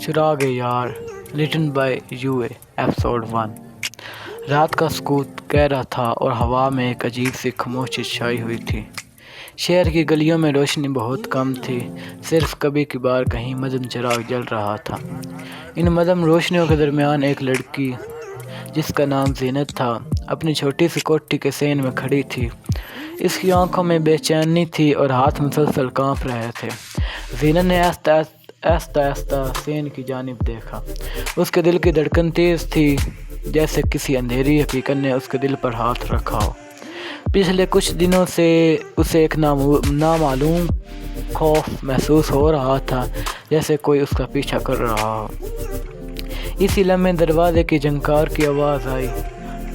چراغ یار written by you a episode 1۔ رات کا سکوت گہرا تھا اور ہوا میں ایک عجیب سی خاموشی چھائی ہوئی تھی۔ شہر کی گلیوں میں روشنی بہت کم تھی، صرف کبھی کبھار کہیں مدھم چراغ جل رہا تھا۔ ان مدھم روشنیوں کے درمیان ایک لڑکی جس کا نام زینت تھا اپنی چھوٹی سی کوٹھی کے صحن میں کھڑی تھی۔ اس کی آنکھوں میں بے چینی تھی اور ہاتھ مسلسل کانپ رہے تھے۔ زینت نے آہستہ آہستہ صحن کی جانب دیکھا۔ اس کے دل کی دھڑکن تیز تھی، جیسے کسی اندھیری حقیقت نے اس کے دل پر ہاتھ رکھا ہو۔ پچھلے کچھ دنوں سے اسے ایک نامعلوم خوف محسوس ہو رہا تھا، جیسے کوئی اس کا پیچھا کر رہا ہو۔ اسی لمحے دروازے کی جھنکار کی آواز آئی۔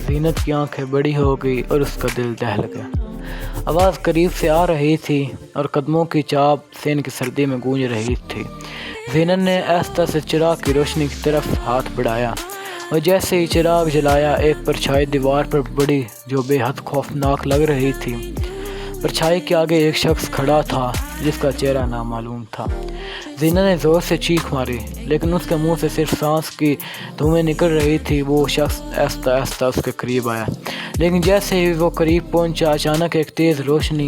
زینت کی آنکھیں بڑی ہو گئی اور اس کا دل دہل گیا۔ آواز قریب سے آ رہی تھی اور قدموں کی چاپ صحن کی سردی میں گونج رہی تھی۔ زینت نے آہستہ سے چراغ کی روشنی کی طرف ہاتھ بڑھایا اور جیسے ہی چراغ جلایا، ایک پرچھائی دیوار پر پڑی جو بے حد خوفناک لگ رہی تھی۔ پرچھائی کے آگے ایک شخص کھڑا تھا جس کا چہرہ نامعلوم تھا۔ زینت نے زور سے چیخ ماری، لیکن اس کے منہ سے صرف سانس کی دھوئیں نکل رہی تھی۔ وہ شخص آہستہ آہستہ اس کے قریب آیا، لیکن جیسے ہی وہ قریب پہنچا، اچانک ایک تیز روشنی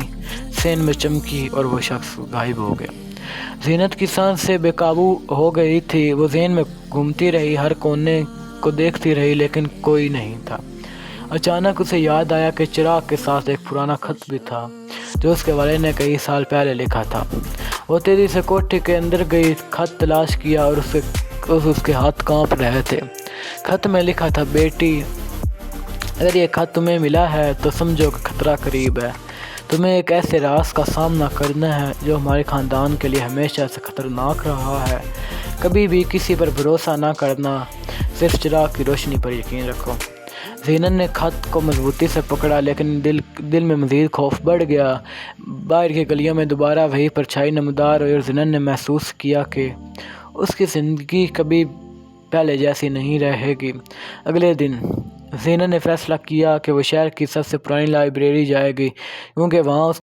صحن میں چمکی اور وہ شخص غائب ہو گیا۔ زینت کی سانسیں بے قابو ہو گئی تھی۔ وہ ذہن میں گھومتی رہی، ہر کونے کو دیکھتی رہی، لیکن کوئی نہیں تھا۔ اچانک اسے یاد آیا کہ چراغ کے ساتھ ایک پرانا خط بھی تھا جو اس کے والد نے کئی سال پہلے لکھا تھا۔ وہ تیزی سے کوٹھی کے اندر گئی، خط تلاش کیا اور اس کے ہاتھ کانپ رہے تھے۔ خط میں لکھا تھا، بیٹی، اگر یہ خط تمہیں ملا ہے تو سمجھو کہ خطرہ قریب ہے۔ تمہیں ایک ایسے راز کا سامنا کرنا ہے جو ہمارے خاندان کے لیے ہمیشہ سے خطرناک رہا ہے۔ کبھی بھی کسی پر بھروسہ نہ کرنا، صرف چراغ کی روشنی پر یقین رکھو۔ زینت نے خط کو مضبوطی سے پکڑا، لیکن دل میں مزید خوف بڑھ گیا۔ باہر کی گلیوں میں دوبارہ وہی پرچھائی نمودار ہوئی اور زینت نے محسوس کیا کہ اس کی زندگی کبھی پہلے جیسی نہیں رہے گی۔ اگلے دن زینت نے فیصلہ کیا کہ وہ شہر کی سب سے پرانی لائبریری جائے گی، کیونکہ وہاں اس